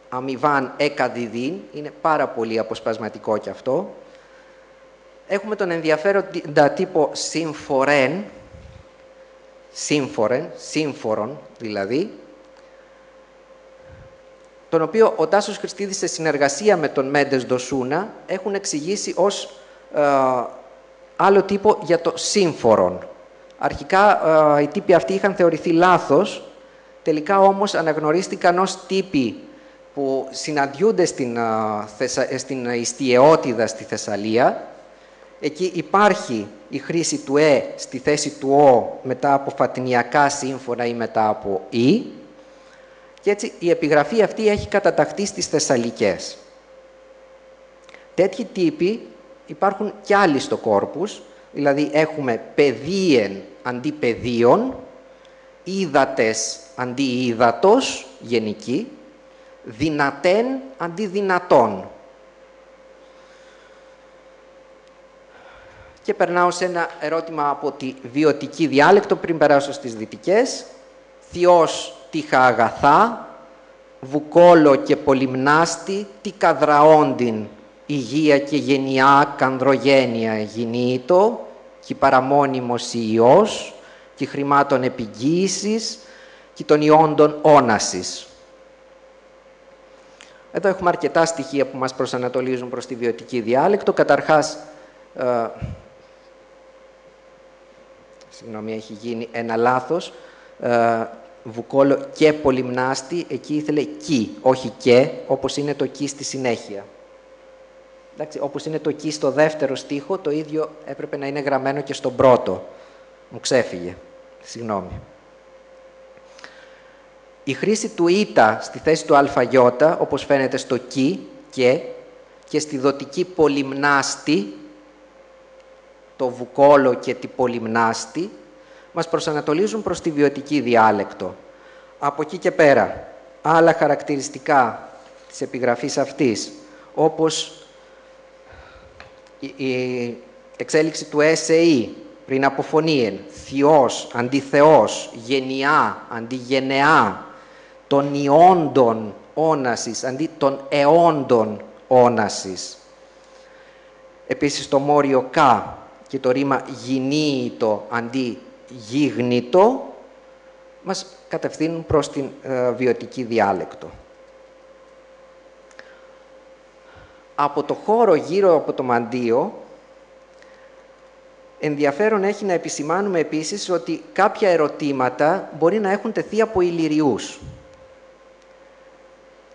Speaker 3: αμοιβάν εκαδιδίν, είναι πάρα πολύ αποσπασματικό κι αυτό. Έχουμε τον ενδιαφέροντα τύπο συμφορέν, σύμφορον δηλαδή, τον οποίο ο Τάσος Χριστίδης σε συνεργασία με τον Μέντες Ντοσούνα έχουν εξηγήσει ως άλλο τύπο για το σύμφορον. Αρχικά οι τύποι αυτοί είχαν θεωρηθεί λάθος, τελικά όμως αναγνωρίστηκαν ως τύποι που συναντιούνται στην ιστιαιότιδα στη Θεσσαλία. Εκεί υπάρχει η χρήση του στη θέση του ο μετά από φατινιακά σύμφωνα ή μετά από ή. Και έτσι η επιγραφή αυτή έχει καταταχθεί στις Θεσσαλικές. Τέτοιοι τύποι υπάρχουν κι άλλοι στο κόρπους, δηλαδή έχουμε παιδίεν αντί παιδίων, είδατες αντί είδατος, γενική, δυνατέν αντί δυνατόν. Και περνάω σε ένα ερώτημα από τη βιωτική διάλεκτο πριν περάσω στις δυτικές. Θειός τύχα αγαθά, βουκόλο και πολυμνάστη, τι καδραόντιν, υγεία και γενιά, κανδρογένεια γινήτο, και παραμόνιμος ιός, και χρημάτων επιγγύησης, και των ιόντων όνασης. Εδώ έχουμε αρκετά στοιχεία που μας προσανατολίζουν προς τη βιωτική διάλεκτο. Καταρχάς, συγγνώμη, έχει γίνει ένα λάθος. Βουκόλο και πολυμνάστη, εκεί ήθελε κι, όχι και, όπως είναι το κι στη συνέχεια. Εντάξει, όπως είναι το κι στο δεύτερο στίχο, το ίδιο έπρεπε να είναι γραμμένο και στον πρώτο. Μου ξέφυγε. Συγγνώμη. Η χρήση του ήτα στη θέση του αλφαγιώτα, όπως φαίνεται στο κι και στη δοτική πολυμνάστη, το βουκόλο και τη πολυμνάστη, μας προσανατολίζουν προς τη βιωτική διάλεκτο. Από εκεί και πέρα, άλλα χαρακτηριστικά της επιγραφής αυτής, όπως η εξέλιξη του SEE, πριν από φωνήεν, θειός αντί θεός, γενιά αντί γενεά, των ιόντων όνασης αντί των αιώντων όνασης. Επίσης το μόριο κα και το ρήμα γινήητο αντί γίγνητο μας κατευθύνουν προς την βιωτική διάλεκτο. Από το χώρο γύρω από το μαντίο, ενδιαφέρον έχει να επισημάνουμε επίσης ότι κάποια ερωτήματα μπορεί να έχουν τεθεί από Ηλυριούς.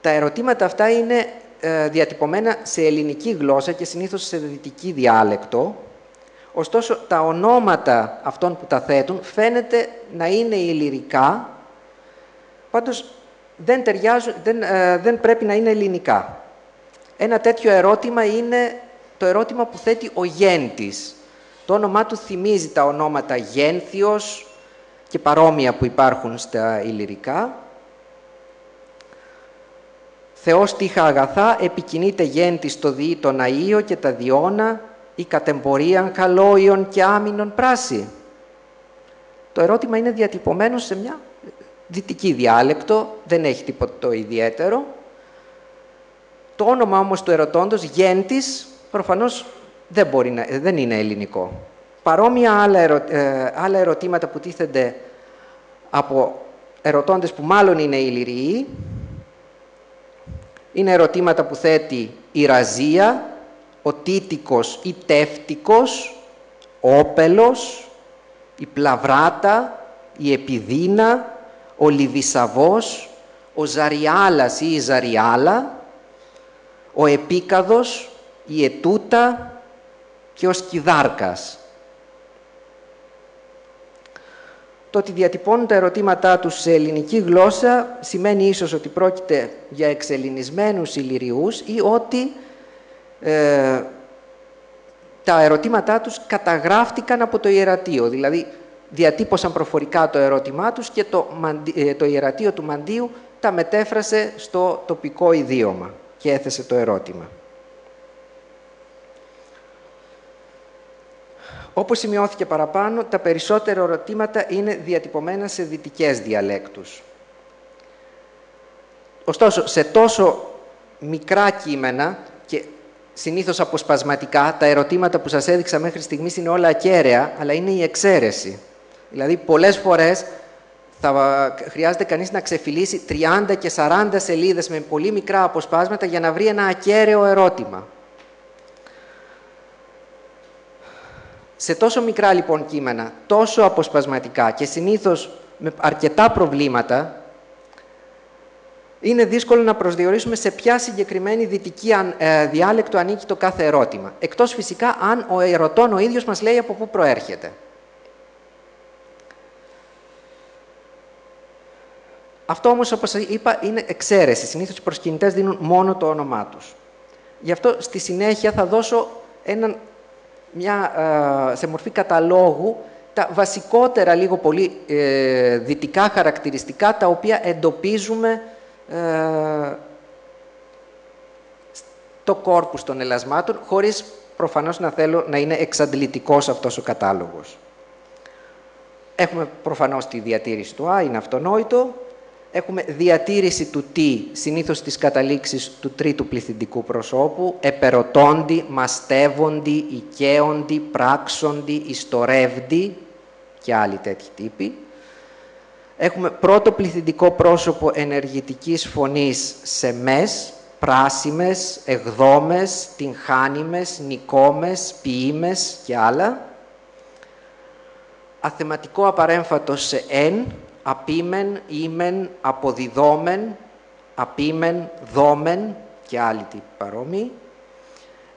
Speaker 3: Τα ερωτήματα αυτά είναι διατυπωμένα σε ελληνική γλώσσα και συνήθως σε δυτική διάλεκτο, ωστόσο τα ονόματα αυτών που τα θέτουν φαίνεται να είναι ηλυρικά, πάντως δεν ταιριάζουν, δεν πρέπει να είναι ελληνικά. Ένα τέτοιο ερώτημα είναι το ερώτημα που θέτει ο Γέντης. Το όνομά του θυμίζει τα ονόματα Γένθιος και παρόμοια που υπάρχουν στα ηλυρικά. Θεός τύχα αγαθά, επικοινείται Γέντης το διεί τον αΐο και τα διώνα, η κατεμπορίαν καλόιον και άμυνον πράση. Το ερώτημα είναι διατυπωμένο σε μια δυτική διάλεκτο, δεν έχει τίποτα το ιδιαίτερο. Το όνομα όμως του ερωτώντος, Γέντης, προφανώς δεν είναι ελληνικό. Παρόμοια άλλα ερωτήματα που τίθενται από ερωτώντες που μάλλον είναι Ηλυριοί, είναι ερωτήματα που θέτει η Ραζία, ο Τίτικος ή Τεύτικος, ο Όπελος, η Πλαβράτα, η Επιδίνα, ο Λιβισαβός, ο Ζαριάλας ή η Ζαριάλα, ο Επίκαδος, η Ετούτα και ο Σκιδάρκας. Το ότι διατυπώνουν τα ερωτήματά τους σε ελληνική γλώσσα σημαίνει ίσως ότι πρόκειται για εξελληνισμένους Ηλυριούς ή ότι τα ερωτήματά τους καταγράφτηκαν από το ιερατείο, δηλαδή διατύπωσαν προφορικά το ερώτημά τους και το ιερατείο του μαντίου τα μετέφρασε στο τοπικό ιδίωμα και έθεσε το ερώτημα. Όπως σημειώθηκε παραπάνω, τα περισσότερα ερωτήματα είναι διατυπωμένα σε δυτικές διαλέκτους. Ωστόσο, σε τόσο μικρά κείμενα και συνήθως αποσπασματικά, τα ερωτήματα που σας έδειξα μέχρι στιγμής είναι όλα ακέραια, αλλά είναι η εξαίρεση. Δηλαδή, πολλές φορές θα χρειάζεται κανείς να ξεφυλίσει 30 και 40 σελίδες με πολύ μικρά αποσπάσματα για να βρει ένα ακέραιο ερώτημα. Σε τόσο μικρά λοιπόν κείμενα, τόσο αποσπασματικά και συνήθως με αρκετά προβλήματα, είναι δύσκολο να προσδιορίσουμε σε ποια συγκεκριμένη δυτική διάλεκτο ανήκει το κάθε ερώτημα. Εκτός φυσικά αν ο ερωτών ο ίδιος μας λέει από πού προέρχεται. Αυτό όμως, όπως είπα, είναι εξαίρεση. Συνήθως οι προσκυνητές δίνουν μόνο το όνομά τους. Γι' αυτό στη συνέχεια θα δώσω σε μορφή καταλόγου τα βασικότερα λίγο πολύ δυτικά χαρακτηριστικά τα οποία εντοπίζουμε στο κόρπους των ελασμάτων, χωρίς προφανώς να θέλω να είναι εξαντλητικός αυτός ο κατάλογος. Έχουμε προφανώς τη διατήρηση του Α, είναι αυτονόητο. Έχουμε διατήρηση του τι, συνήθως στις καταλήξεις του τρίτου πληθυντικού προσώπου, επερωτώντι, μαστεύοντι, οικαίοντι, πράξοντι, ιστορεύοντι και άλλοι τέτοιοι τύποι. Έχουμε πρώτο πληθυντικό πρόσωπο ενεργητικής φωνής σε μες, πράσιμες, εκδόμες, τυγχάνιμες, νικόμες, ποιήμες και άλλα. Αθεματικό απαρέμφατο σε εν, απίμεν, ήμεν, αποδιδόμεν, απίμεν, δόμεν και άλλοι τύποι παρόμοιοι.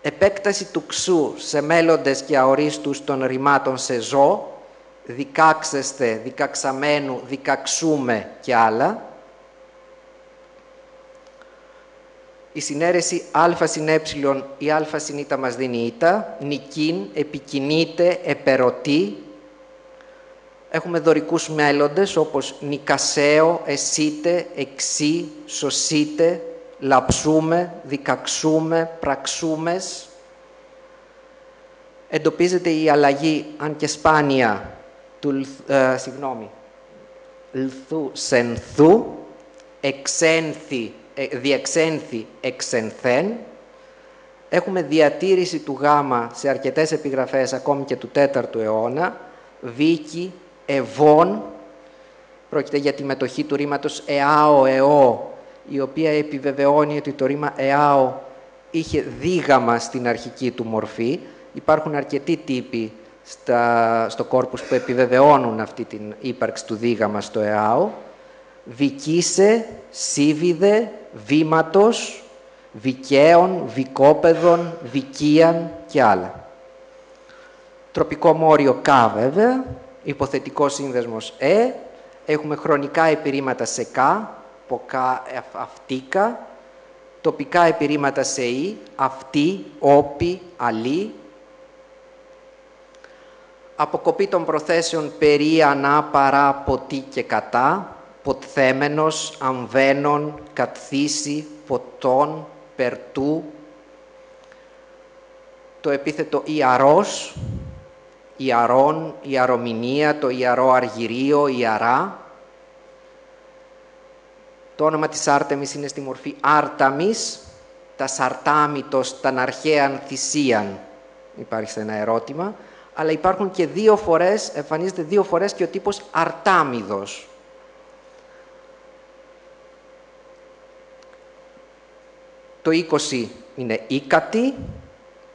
Speaker 3: Επέκταση του ξου σε μέλλοντες και αορίστους των ρημάτων σε ζω, δικάξεστε, δικαξαμένου, δικαξούμε και άλλα. Η συναίρεση α συν ε ή α συν ήτα μας δίνει ήτα, νικήν, επικινείται, επερωτή. Έχουμε δωρικούς μέλλοντες όπως νικασαίο, εσύτε, εξή, σωσίτε, λαψούμε, δικαξούμε, πραξούμες. εντοπίζεται η αλλαγή, αν και σπάνια, του λθού σενθού, διεξένθη εξενθέν. Έχουμε διατήρηση του γάμα σε αρκετές επιγραφές, ακόμη και του 4ου αιώνα. Βίκη, ευών, πρόκειται για τη μετοχή του ρήματος εάο, εώ, η οποία επιβεβαιώνει ότι το ρήμα εάο είχε δίγαμα στην αρχική του μορφή. Υπάρχουν αρκετοί τύποι στο κόρπους που επιβεβαιώνουν αυτή την ύπαρξη του δίγαμα στο εάο. Βικίσε, σύβιδε, βήματος, βικαίων, βικόπεδων, βικίαν και άλλα. Τροπικό μόριο κα βέβαια, υποθετικό σύνδεσμος έχουμε χρονικά επιρρήματα σε κα, ποκά, αυτίκα, τοπικά επιρρήματα σε ι, αυτή, όπι, αλή. Αποκοπή των προθέσεων περί, ανά, παρά, ποτί και κατά, ποτθέμενος, αμβαίνων, κατθήσει, ποτών, περτού. Το επίθετο ιαρός, ιαρών, ιαρομηνία, το ιαρό αργυρίο, ιαρά. Το όνομα της Άρτεμις είναι στη μορφή Άρταμις, τα σαρτάμιτος, τα αρχαίαν θυσίαν. Υπάρχει σε ένα ερώτημα. Αλλά υπάρχουν και 2 φορές, εμφανίζεται 2 φορές και ο τύπος Αρτάμιδος. Το 20 είναι ίκατη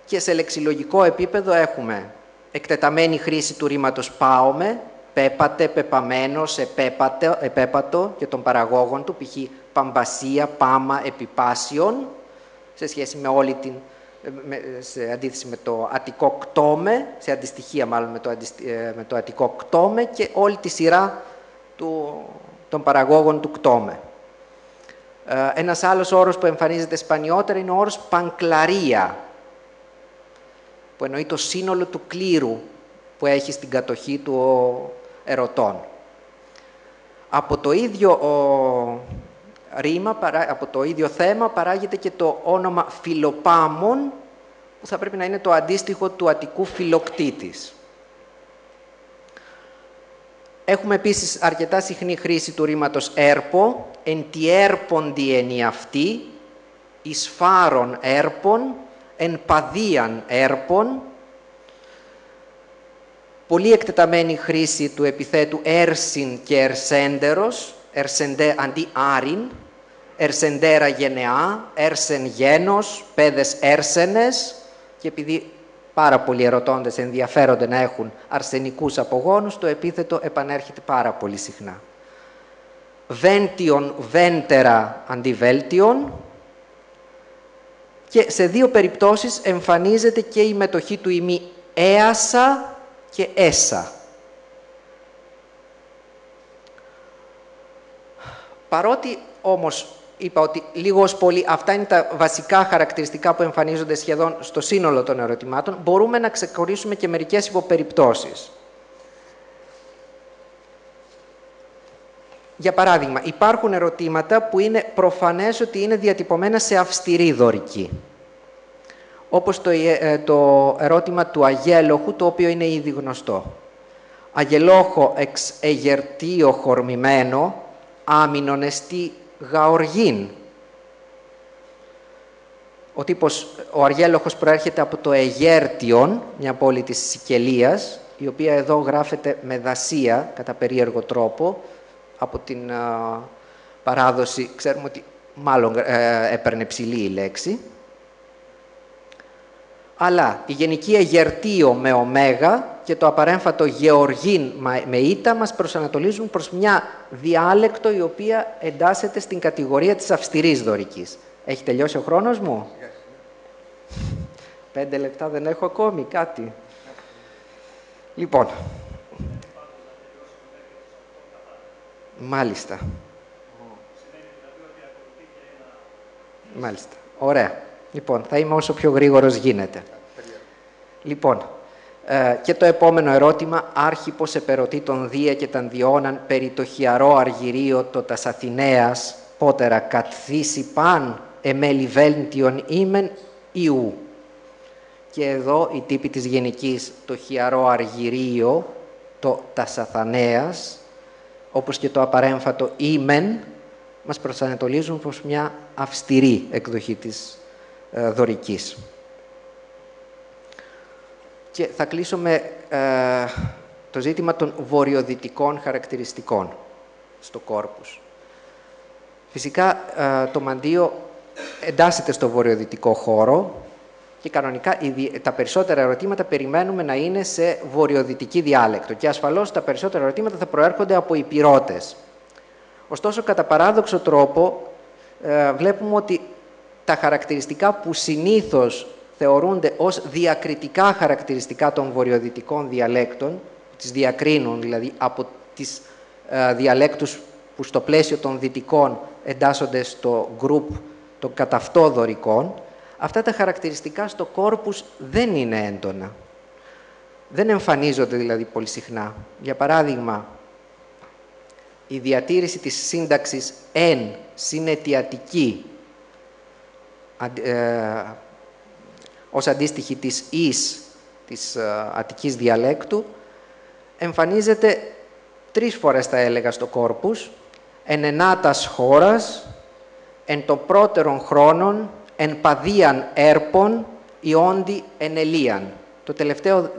Speaker 3: και σε λεξιλογικό επίπεδο έχουμε εκτεταμένη χρήση του ρήματος πάομε, πέπατε, πεπαμένος, επέπατο και των παραγόγων του, π.χ. παμπασία, πάμα, επιπάσιον, σε σχέση με όλη την, σε αντίθεση με το αττικό κτόμε, σε αντιστοιχεία μάλλον με το αττικό κτόμε και όλη τη σειρά των παραγόγων του κτόμε. Ένας άλλος όρος που εμφανίζεται σπανιότερα είναι ο όρος πανκλαρία, που εννοεί το σύνολο του κλήρου που έχει στην κατοχή του ο ερωτών. Από το ίδιο ρήμα, από το ίδιο θέμα παράγεται και το όνομα Φιλοπάμων, που θα πρέπει να είναι το αντίστοιχο του αττικού Φιλοκτήτης. Έχουμε επίσης αρκετά συχνή χρήση του ρήματος έρπο, εν τη έρποντι εν η αυτή, εις φάρον έρπον, εν παδίαν έρπον. Πολύ εκτεταμένη χρήση του επιθέτου έρσιν και ερσέντερος, αντί άριν, ερσεντέρα γενεά, έρσεν γένος, πέδες έρσενες, και επειδή πάρα πολλοί ερωτώντες ενδιαφέρονται να έχουν αρσενικούς απογόνους, το επίθετο επανέρχεται πάρα πολύ συχνά. Βέντιον, βέντερα, αντί βέλτιον, και σε 2 περιπτώσεις εμφανίζεται και η μετοχή του ημί έασα και έσα. Παρότι όμως είπα ότι λίγο ως πολύ αυτά είναι τα βασικά χαρακτηριστικά που εμφανίζονται σχεδόν στο σύνολο των ερωτημάτων, μπορούμε να ξεχωρίσουμε και μερικές υποπεριπτώσεις. Για παράδειγμα, υπάρχουν ερωτήματα που είναι προφανές ότι είναι διατυπωμένα σε αυστηρή δωρική. Όπως το ερώτημα του αγέλοχου, το οποίο είναι ήδη γνωστό. Αγελόχο εξ εγερτίο χορμημένο, άμυνον εστί γαοργήν. Ο Αργέλοχος προέρχεται από το Αιγέρτιον, μια πόλη της Σικελίας, η οποία εδώ γράφεται με δασία, κατά περίεργο τρόπο, από την παράδοση, ξέρουμε ότι μάλλον έπαιρνε ψηλή η λέξη. Αλλά η γενική Αιγερτίο με ωμέγα και το απαρέμφατο Γεωργήν με ήτα μας προσανατολίζουν προς μια διάλεκτο η οποία εντάσσεται στην κατηγορία της αυστηρής δωρικής. Έχει τελειώσει ο χρόνος μου? 5 λεπτά δεν έχω ακόμη, κάτι. Λοιπόν. Μάλιστα. Μάλιστα. Ωραία. Λοιπόν, θα είμαι όσο πιο γρήγορος γίνεται. Λοιπόν, και το επόμενο ερώτημα, άρχιπος επερωτεί τον Δία και τον Διώναν περί το χιαρό αργυρίο το τας Αθηναίας, πότερα κατθήσει παν εμέλη βέλντιον ήμεν ιού. Και εδώ οι τύποι της γενικής, το χιαρό αργυρίο, το τασαθανέας, όπως και το απαρέμφατο ήμεν, μας προσανατολίζουν προς μια αυστηρή εκδοχή της δωρικής. Και θα κλείσω με το ζήτημα των βορειοδυτικών χαρακτηριστικών στο κόρπους. Φυσικά το μαντίο εντάσσεται στο βορειοδυτικό χώρο και κανονικά τα περισσότερα ερωτήματα περιμένουμε να είναι σε βορειοδυτική διάλεκτο και ασφαλώς τα περισσότερα ερωτήματα θα προέρχονται από ηπειρώτες. Ωστόσο, κατά παράδοξο τρόπο, βλέπουμε ότι τα χαρακτηριστικά που συνήθως θεωρούνται ως διακριτικά χαρακτηριστικά των βορειοδυτικών διαλέκτων, τις διακρίνουν δηλαδή από τις διαλέκτους που στο πλαίσιο των δυτικών εντάσσονται στο γκρουπ των καταυτόδωρικών, αυτά τα χαρακτηριστικά στο κόρπους δεν είναι έντονα. Δεν εμφανίζονται δηλαδή πολύ συχνά. Για παράδειγμα, η διατήρηση της σύνταξης «εν» συναιτιατική ως αντίστοιχη της «ης» της αττικής διαλέκτου εμφανίζεται 3 φορές, θα έλεγα, στο κόρπους, «εν ενάτας χώρας», «εν το πρώτερον χρόνων», «εν παδίαν έρπων», «ιόντι εν ελίαν».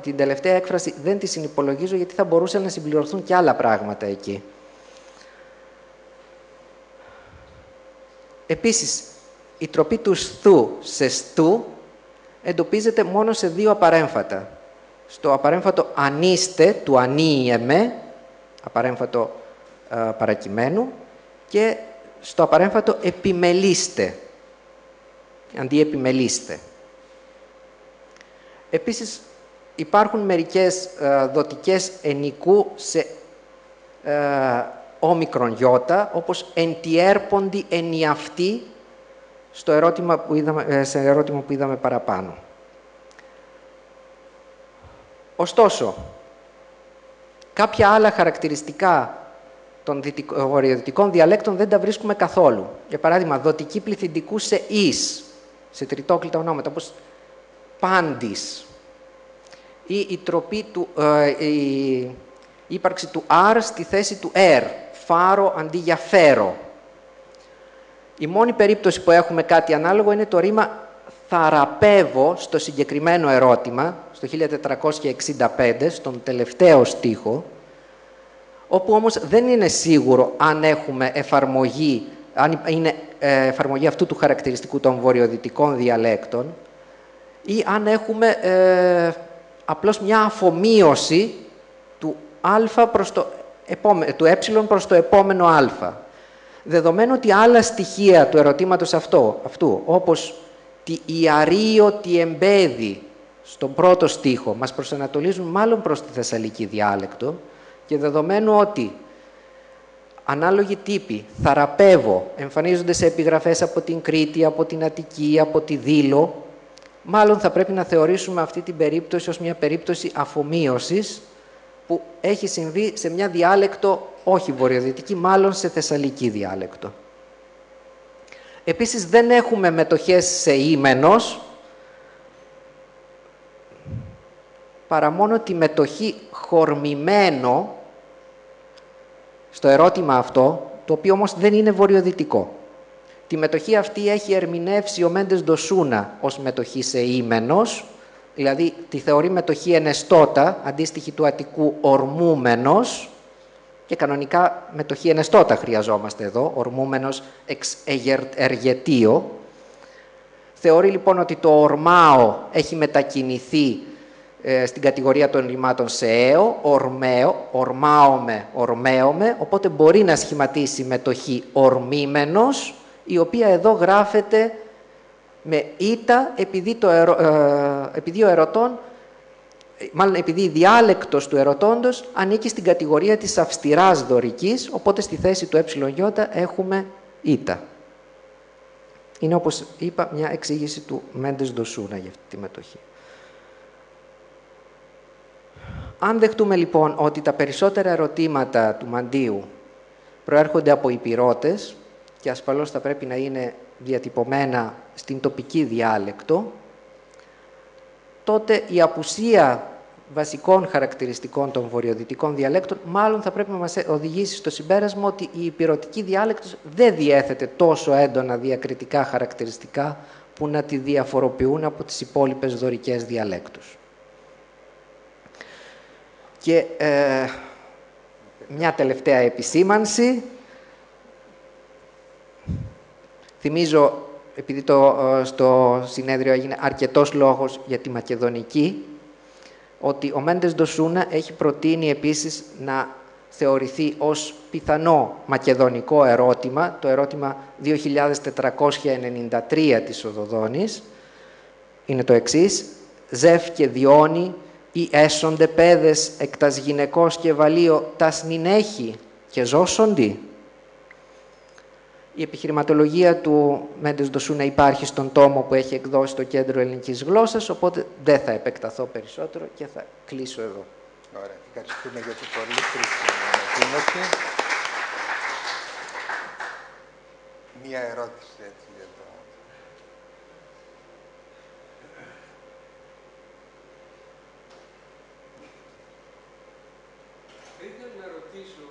Speaker 3: Την τελευταία έκφραση δεν τη συνυπολογίζω γιατί θα μπορούσαν να συμπληρωθούν και άλλα πράγματα εκεί. Επίσης, η τροπή του «σθου» σε «στου» εντοπίζεται μόνο σε 2 απαρέμφατα. Στο απαρέμφατο «ανίστε» του «ανίεμε», απαρέμφατο παρακειμένου, και στο απαρέμφατο «επιμελίστε», αντί «επιμελίστε». Επίσης, υπάρχουν μερικές δοτικές ενικού σε όμικρον γιώτα, όπως «εντιέρποντι ενιαυτή» σε ερώτημα που είδαμε παραπάνω. Ωστόσο, κάποια άλλα χαρακτηριστικά των βορειοδυτικών διαλέκτων δεν τα βρίσκουμε καθόλου. Για παράδειγμα, δοτική πληθυντικού σε «ης», σε τριτόκλητα ονόματα, όπως «πάντης», ή η ύπαρξη του «αρ» στη θέση του «ερ», «φάρο» αντί για «φέρο». Η μόνη περίπτωση που έχουμε κάτι ανάλογο είναι το ρήμα «θαραπεύω» στο συγκεκριμένο ερώτημα, στο 1465, στον τελευταίο στίχο, όπου όμως δεν είναι σίγουρο αν έχουμε αν είναι εφαρμογή αυτού του χαρακτηριστικού των βορειοδυτικών διαλέκτων ή αν έχουμε απλώς μια αφομοίωση του του ε προς το επόμενο α. Δεδομένου ότι άλλα στοιχεία του ερωτήματος αυτού, όπως τη ιαρίωτη εμπέδη στον πρώτο στίχο, μας προσανατολίζουν μάλλον προς τη θεσσαλική διάλεκτο, και δεδομένου ότι ανάλογοι τύποι θαραπεύω εμφανίζονται σε επιγραφές από την Κρήτη, από την Αττική, από τη Δήλο, μάλλον θα πρέπει να θεωρήσουμε αυτή την περίπτωση ως μια περίπτωση αφομοίωσης που έχει συμβεί σε μια διάλεκτο όχι βορειοδυτική, μάλλον σε θεσσαλική διάλεκτο. Επίσης δεν έχουμε μετοχές σε ήμενος, παρά μόνο τη μετοχή χορμημένο στο ερώτημα αυτό, το οποίο όμως δεν είναι βορειοδυτικό. Τη μετοχή αυτή έχει ερμηνεύσει ο Μέντες Ντοσούνα ως μετοχή σε ήμενος, δηλαδή τη θεωρεί μετοχή ενεστώτα, αντίστοιχη του αττικού ορμούμενος, και κανονικά μετοχή ενεστώτα χρειαζόμαστε εδώ, ορμούμενος εξ εργετείο. Θεωρεί λοιπόν ότι το ορμάω έχει μετακινηθεί στην κατηγορία των ρημάτων σε αίο, ορμαίο, ορμάομαι, ορμαίομαι, οπότε μπορεί να σχηματίσει μετοχή ορμήμενος, η οποία εδώ γράφεται με ήτα επειδή ο ερωτών, μάλλον επειδή η διάλεκτος του ερωτώντος ανήκει στην κατηγορία της αυστηράς δωρικής, οπότε στη θέση του ΕΙ έχουμε ήτα. Είναι, όπως είπα, μια εξήγηση του Μέντες Ντοσούνα για αυτή τη μετοχή. Αν δεχτούμε λοιπόν ότι τα περισσότερα ερωτήματα του μαντίου προέρχονται από ηπειρώτες και ασφαλώς θα πρέπει να είναι διατυπωμένα στην τοπική διάλεκτο, τότε η απουσία βασικών χαρακτηριστικών των βορειοδυτικών διαλέκτων μάλλον θα πρέπει να μας οδηγήσει στο συμπέρασμα ότι η ηπειρωτική διάλεκτος δεν διέθετε τόσο έντονα διακριτικά χαρακτηριστικά που να τη διαφοροποιούν από τις υπόλοιπες δωρικές διαλέκτους. Και μια τελευταία επισήμανση. Θυμίζω, επειδή στο συνέδριο έγινε αρκετός λόγος για τη μακεδονική, ότι ο Μέντες Ντοσούνα έχει προτείνει επίσης να θεωρηθεί ως πιθανό μακεδονικό ερώτημα, το ερώτημα 2493 της Οδοδόνης. Είναι το εξής: «Ζεύ και Διόνι, ή έσονται πέδες εκ τας γυναικός και βαλείο τας νην έχει και ζώσοντι». Η επιχειρηματολογία του Μέντες Ντοσούνα υπάρχει στον τόμο που έχει εκδώσει το Κέντρο Ελληνικής Γλώσσας, οπότε δεν θα επεκταθώ περισσότερο και θα κλείσω εδώ.
Speaker 1: Ωραία, ευχαριστούμε για την πολύ χρήσιμη ανακοίνωση. Μία ερώτηση έτσι για το...
Speaker 4: Θα ήθελα να ρωτήσω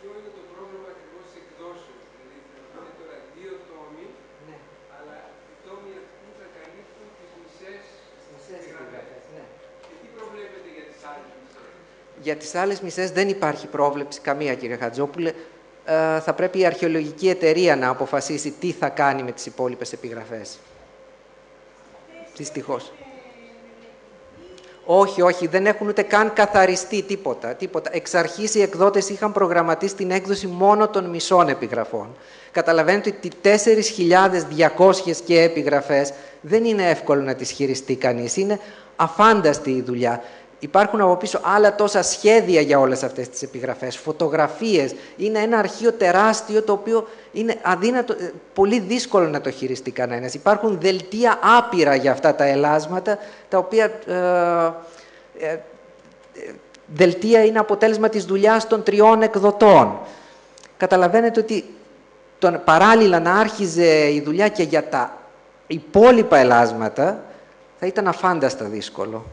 Speaker 4: ποιο είναι το πρόβλημα ακριβώς της εκδόσεως. Δηλαδή, είναι τώρα 2 τόμοι, αλλά οι τόμοι αυτοί θα καλύπτουν τις μισές εγγραφές. Και τι προβλέπετε για τις άλλες μισές?
Speaker 3: Για τις άλλες μισές δεν υπάρχει πρόβλεψη καμία, κύριε Χατζόπουλε. Θα πρέπει η αρχαιολογική εταιρεία να αποφασίσει τι θα κάνει με τις υπόλοιπες επιγραφές. Δυστυχώς. Όχι, όχι, δεν έχουν ούτε καν καθαριστεί τίποτα. Εξ αρχής οι εκδότες είχαν προγραμματίσει την έκδοση μόνο των μισών επιγραφών. Καταλαβαίνετε ότι 4.200 και επιγραφές δεν είναι εύκολο να τις χειριστεί κανείς. Είναι αφάνταστη η δουλειά. Υπάρχουν από πίσω άλλα τόσα σχέδια για όλες αυτές τις επιγραφές, φωτογραφίες. Είναι ένα αρχείο τεράστιο το οποίο είναι αδύνατο, πολύ δύσκολο να το χειριστεί κανένας. Υπάρχουν δελτία άπειρα για αυτά τα ελάσματα, τα οποία δελτία είναι αποτέλεσμα της δουλειάς των 3 εκδοτών. Καταλαβαίνετε ότι παράλληλα να άρχιζε η δουλειά και για τα υπόλοιπα ελάσματα θα ήταν αφάνταστα δύσκολο.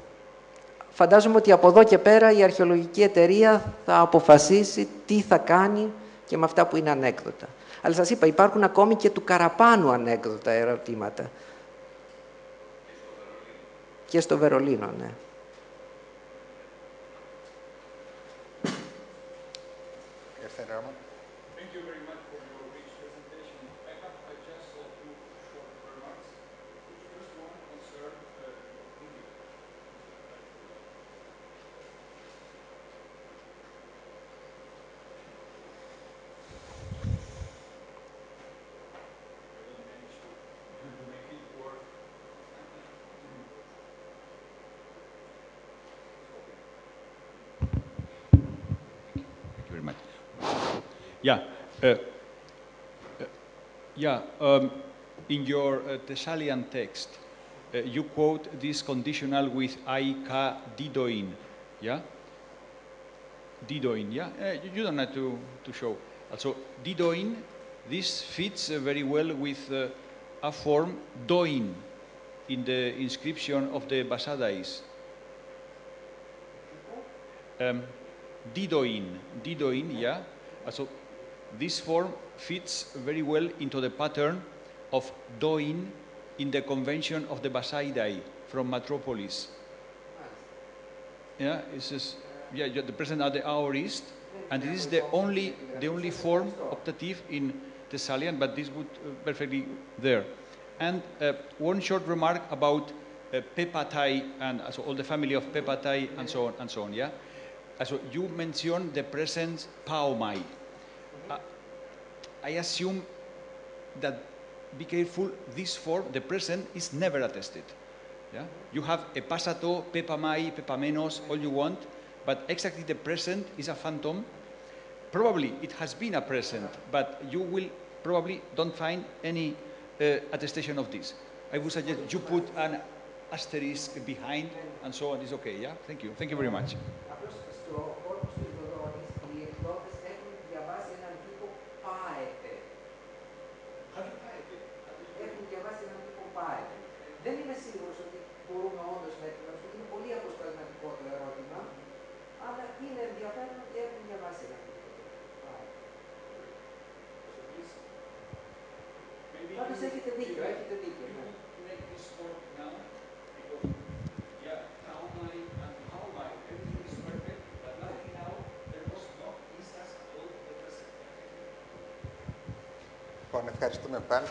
Speaker 3: Φαντάζομαι ότι από εδώ και πέρα η αρχαιολογική εταιρεία θα αποφασίσει τι θα κάνει και με αυτά που είναι ανέκδοτα. Αλλά σας είπα, υπάρχουν ακόμη και του Καραπάνου ανέκδοτα ερωτήματα. Και στο Βερολίνο, ναι.
Speaker 5: Thank you very much for your rich presentation. I have just 2 short remarks. The first one concerns video. To make it work. Thank you very much. Yeah. In your Thessalian text, you quote this conditional with aika didoin. Yeah? Didoin, yeah? You don't have to show. Also, didoin, this fits very well with a form doin in the inscription of the Basadais. Didoin, yeah? Also, this form fits very well into the pattern of doin in the convention of the Basaidai from Metropolis. Yeah, it's just, the present are the aorist, and this is the only form optative in Thessalian, but this would perfectly there. And one short remark about Pepatai and also all the family of Pepatai and so on, yeah? So you mentioned the present Paomai. I assume that, be careful, this form, the present, is never attested. Yeah? You have a Pasato, Pepamai, Pepamenos, all you want, but exactly the present is a phantom. Probably it has been a present, but you will probably don't find any attestation of this. I would suggest you put an asterisk behind and so on. It's okay, yeah? Thank you. Thank you very much.
Speaker 3: Δεν είμαι σίγουρος ότι μπορούμε Πάντως έχετε δίκιο, έχετε δίκιο.
Speaker 5: You could make this form now because yeah, how my and how my everything is perfect, but nothing now. There was no instance at all of the present.
Speaker 1: Λοιπόν, ευχαριστούμε πάλι.